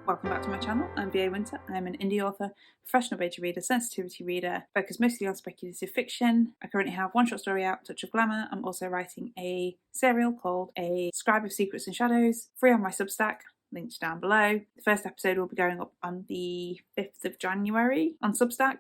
Welcome back to my channel. I'm VA Winter. I'm an indie author, professional beta reader, sensitivity reader, focused mostly on speculative fiction. I currently have one short story out, Touch of Glamour. I'm also writing a serial called A Scribe of Secrets and Shadows, free on my Substack, linked down below. The first episode will be going up on the 5th of January on Substack,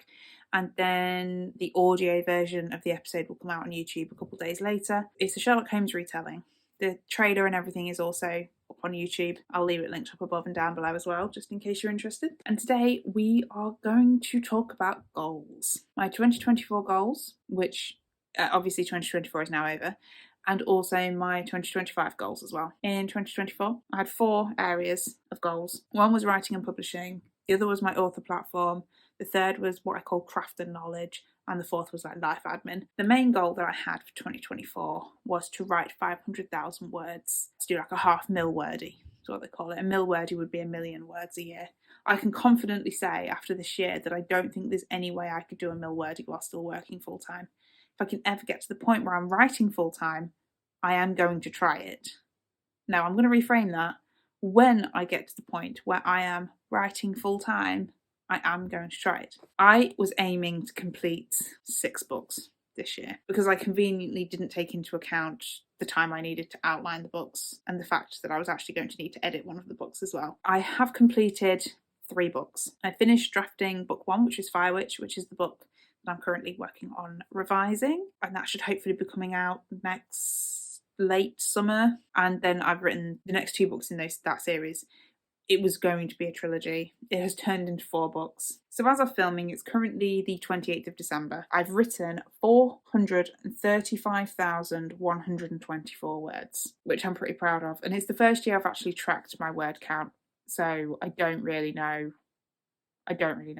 and then the audio version of the episode will come out on YouTube a couple of days later. It's a Sherlock Holmes retelling. The trailer and everything is also up on YouTube. I'll leave it linked up above and down below as well, just in case you're interested. And today we are going to talk about goals. My 2024 goals, which obviously 2024 is now over, and also my 2025 goals as well. In 2024, I had 4 areas of goals. One was writing and publishing, the other was my author platform, the third was what I call craft and knowledge, and the fourth was like life admin. The main goal that I had for 2024 was to write 500,000 words, to do like a half mil wordy, is what they call it. A mil wordy would be 1,000,000 words a year. I can confidently say after this year that I don't think there's any way I could do a mil wordy while still working full time. If I can ever get to the point where I'm writing full time, I am going to try it. Now I'm going to reframe that. When I get to the point where I am writing full time, I am going to try it. I was aiming to complete 6 books this year because I conveniently didn't take into account the time I needed to outline the books and the fact that I was actually going to need to edit one of the books as well. I have completed 3 books. I finished drafting book 1, which is Fire Witch, which is the book that I'm currently working on revising, and that should hopefully be coming out next late summer. And then I've written the next 2 books in that series. It was going to be a trilogy. It has turned into 4 books. So as of filming, it's currently the 28th of December. I've written 435,124 words, which I'm pretty proud of. And it's the first year I've actually tracked my word count. So I don't really know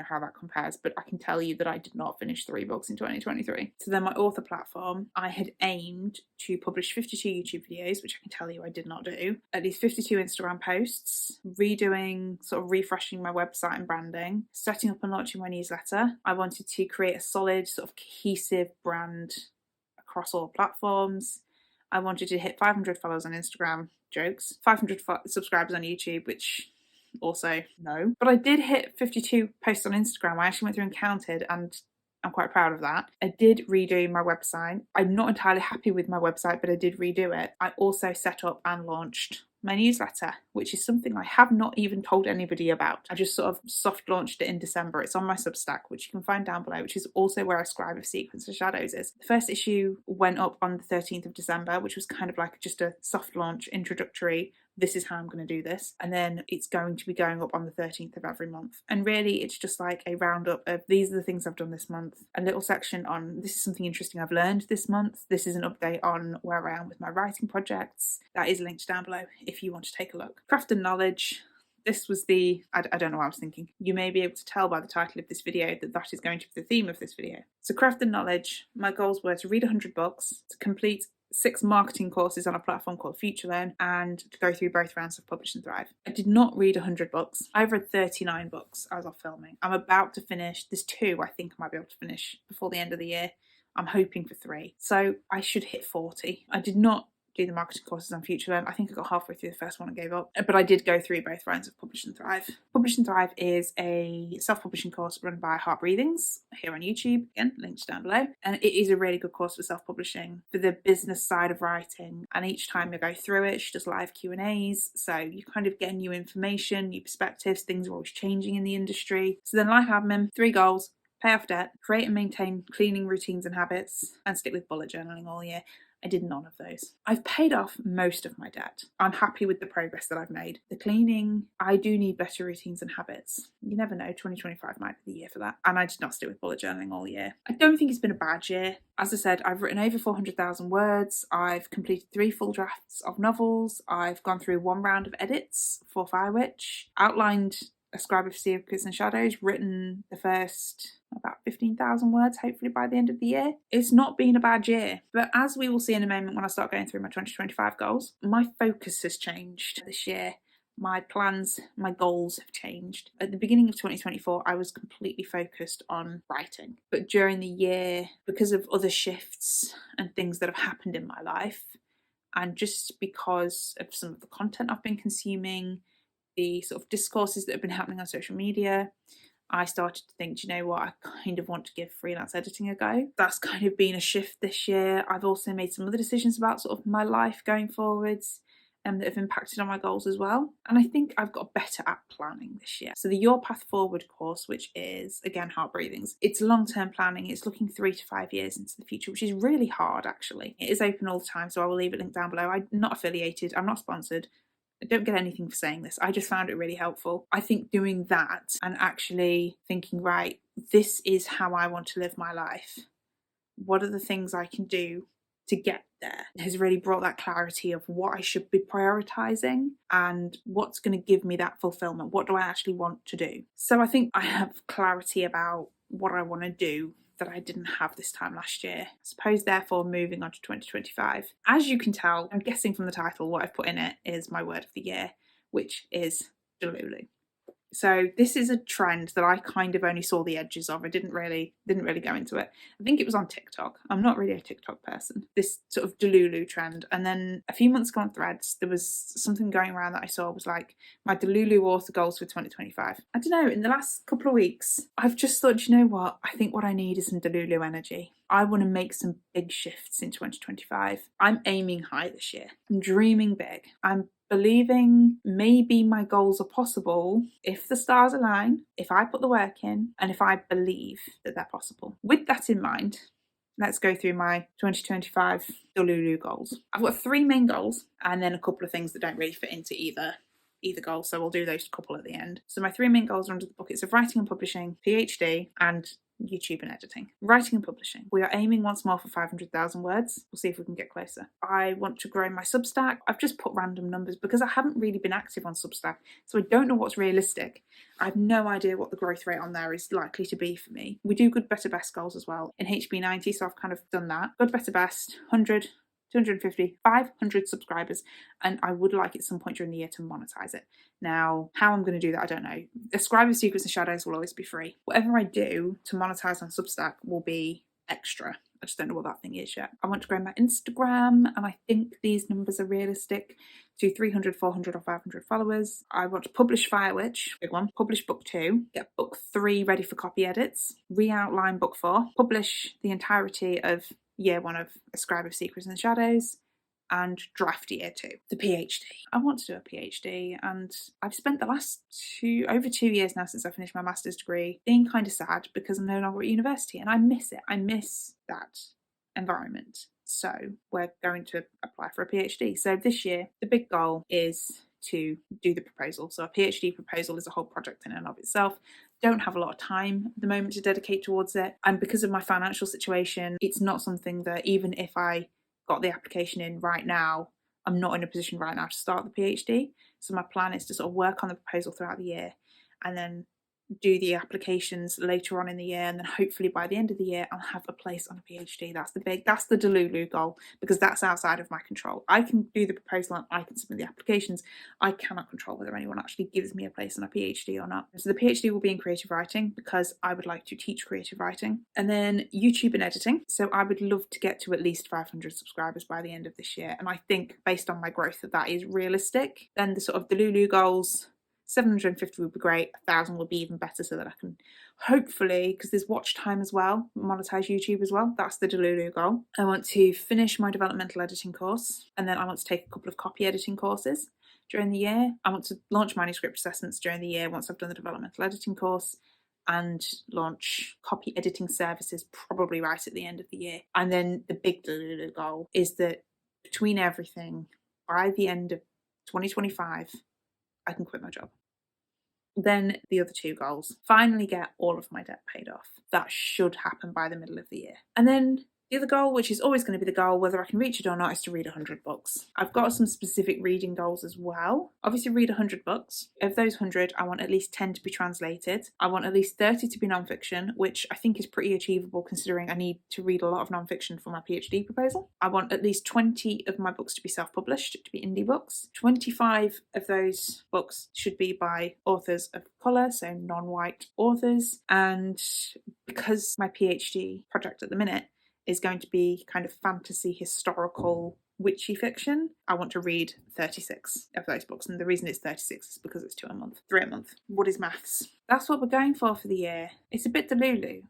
how that compares, but I can tell you that I did not finish 3 books in 2023. So then my author platform, I had aimed to publish 52 YouTube videos, which I can tell you I did not do, at least 52 Instagram posts, sort of refreshing my website and branding, setting up and launching my newsletter. I wanted to create a solid sort of cohesive brand across all platforms. I wanted to hit 500 followers on Instagram, jokes, 500 subscribers on YouTube, which also no, but I did hit 52 posts on Instagram. I actually went through and counted, and I'm quite proud of that. I did redo my website. I'm not entirely happy with my website, but I did redo it. I also set up and launched my newsletter, which is something I have not even told anybody about. I just sort of soft launched it in December. It's on my Substack, which you can find down below, which is also where A Scribe of Secrets and Shadows is. The first issue went up on the 13th of December, which was kind of like just a soft launch introductory. This is how I'm going to do this. And then it's going to be going up on the 13th of every month. And really, it's just like a roundup of these are the things I've done this month. A little section on this is something interesting I've learned this month. This is an update on where I am with my writing projects. That is linked down below if you want to take a look. Craft and knowledge. This was I don't know what I was thinking. You may be able to tell by the title of this video that that is going to be the theme of this video. So craft and knowledge, my goals were to read 100 books, to complete 6 marketing courses on a platform called FutureLearn, and to go through both rounds of Publish and Thrive. I did not read 100 books. I've read 39 books as of filming. I'm about to finish. There's 2 I think I might be able to finish before the end of the year. I'm hoping for 3. So I should hit 40. I did not do the marketing courses on FutureLearn. I think I got halfway through the first one and gave up. But I did go through both rounds of Publish and Thrive. Publish and Thrive is a self-publishing course run by Heart Breathings here on YouTube. Again, linked down below. And it is a really good course for self-publishing, for the business side of writing. And each time I go through it, she does live Q&As. So you kind of get new information, new perspectives. Things are always changing in the industry. So then life admin, 3 goals. Pay off debt, create and maintain cleaning routines and habits, and stick with bullet journaling all year. I did none of those. I've paid off most of my debt. I'm happy with the progress that I've made. The cleaning, I do need better routines and habits. You never know, 2025 might be the year for that. And I did not stick with bullet journaling all year. I don't think it's been a bad year. As I said, I've written over 400,000 words. I've completed 3 full drafts of novels. I've gone through 1 round of edits for Fire Witch, outlined A Scribe of Secrets and Shadows, written the first about 15,000 words, hopefully by the end of the year. It's not been a bad year, but as we will see in a moment when I start going through my 2025 goals, my focus has changed this year. My plans, my goals have changed. At the beginning of 2024, I was completely focused on writing. But during the year, because of other shifts and things that have happened in my life, and just because of some of the content I've been consuming, the sort of discourses that have been happening on social media, I started to think, do you know what, I kind of want to give freelance editing a go. That's kind of been a shift this year. I've also made some other decisions about sort of my life going forwards that have impacted on my goals as well. And I think I've got better at planning this year. So the Your Path Forward course, which is, again, Heart Breathings, it's long-term planning. It's looking 3 to 5 years into the future, which is really hard, actually. It is open all the time, so I will leave a link down below. I'm not affiliated. I'm not sponsored. I don't get anything for saying this. I just found it really helpful. I think doing that and actually thinking, right, this is how I want to live my life. What are the things I can do to get there has really brought that clarity of what I should be prioritizing and what's going to give me that fulfillment. What do I actually want to do? So I think I have clarity about what I want to do that I didn't have this time last year. I suppose, therefore, moving on to 2025. As you can tell, I'm guessing from the title, what I've put in it is my word of the year, which is Delulu. So this is a trend that I kind of only saw the edges of. I didn't really go into it. I think it was on TikTok. I'm not really a TikTok person. This sort of Delulu trend. And then a few months ago on Threads, there was something going around that I saw was like my Delulu author goals for 2025. I don't know, in the last couple of weeks, I've just thought, you know what? I think what I need is some Delulu energy. I want to make some big shifts in 2025. I'm aiming high this year. I'm dreaming big. I'm believing maybe my goals are possible if the stars align, if I put the work in, and if I believe that they're possible. With that in mind, let's go through my 2025 Delulu goals. I've got 3 main goals and then a couple of things that don't really fit into either goal, so we'll do those couple at the end. So my 3 main goals are under the buckets of writing and publishing, PhD, and YouTube and editing. Writing and publishing. We are aiming once more for 500,000 words. We'll see if we can get closer. I want to grow my Substack. I've just put random numbers because I haven't really been active on Substack, so I don't know what's realistic. I have no idea what the growth rate on there is likely to be for me. We do good, better, best goals as well in HB90, so I've kind of done that. Good, better, best, 100, 250, 500 subscribers, and I would like at some point during the year to monetize it. Now, how I'm going to do that, I don't know. The Scribe of Secrets and Shadows will always be free. Whatever I do to monetize on Substack will be extra. I just don't know what that thing is yet. I want to grow my Instagram, and I think these numbers are realistic, to 300, 400 or 500 followers. I want to publish Firewitch, big one, publish book 2, get book 3 ready for copy edits, re-outline book 4, publish the entirety of year 1 of A Scribe of Secrets and Shadows, and draft year 2, the PhD. I want to do a PhD, and I've spent the last over 2 years now since I finished my master's degree being kind of sad because I'm no longer at university, and I miss it. I miss that environment. So we're going to apply for a PhD. So this year, the big goal is to do the proposal. So a PhD proposal is a whole project in and of itself. Don't have a lot of time at the moment to dedicate towards it. And because of my financial situation, it's not something that even if I got the application in right now, I'm not in a position right now to start the PhD. So my plan is to sort of work on the proposal throughout the year and then do the applications later on in the year, and then hopefully by the end of the year I'll have a place on a PhD. That's the Delulu goal, because that's outside of my control. I can do the proposal and I can submit the applications. I cannot control whether anyone actually gives me a place on a PhD or not. So the PhD will be in creative writing because I would like to teach creative writing, and then YouTube and editing. So I would love to get to at least 500 subscribers by the end of this year, and I think based on my growth that is realistic. Then the sort of Delulu goals, 750 would be great, 1,000 would be even better, so that I can hopefully, because there's watch time as well, monetize YouTube as well. That's the Delulu goal. I want to finish my developmental editing course, and then I want to take a couple of copy editing courses during the year. I want to launch manuscript assessments during the year once I've done the developmental editing course, and launch copy editing services probably right at the end of the year. And then the big Delulu goal is that between everything, by the end of 2025, I can quit my job. Then the other 2 goals: finally get all of my debt paid off. That should happen by the middle of the year. And then the other goal, which is always going to be the goal, whether I can reach it or not, is to read 100 books. I've got some specific reading goals as well. Obviously, read 100 books. Of those 100, I want at least 10 to be translated. I want at least 30 to be non-fiction, which I think is pretty achievable considering I need to read a lot of non-fiction for my PhD proposal. I want at least 20 of my books to be self-published, to be indie books. 25 of those books should be by authors of colour, so non-white authors. And because my PhD project at the minute is going to be kind of fantasy historical witchy fiction, I want to read 36 of those books. And the reason it's 36 is because it's 2 a month, 3 a month. What is maths? That's what we're going for the year. It's a bit Delulu.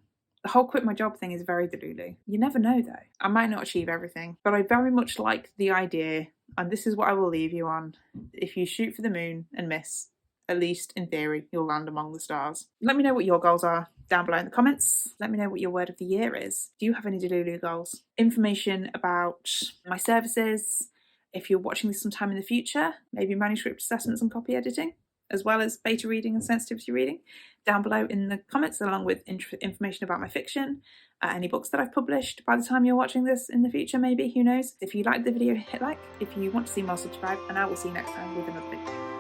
The whole quit my job thing is very Delulu. You never know though. I might not achieve everything, but I very much like the idea, and this is what I will leave you on. If you shoot for the moon and miss, at least in theory, you'll land among the stars. Let me know what your goals are down below in the comments. Let me know what your word of the year is. Do you have any Delulu goals? Information about my services, if you're watching this sometime in the future, maybe manuscript assessments and copy editing, as well as beta reading and sensitivity reading, down below in the comments, along with information about my fiction, any books that I've published by the time you're watching this in the future, maybe, who knows. If you liked the video, hit like. If you want to see more, subscribe, and I will see you next time with another video.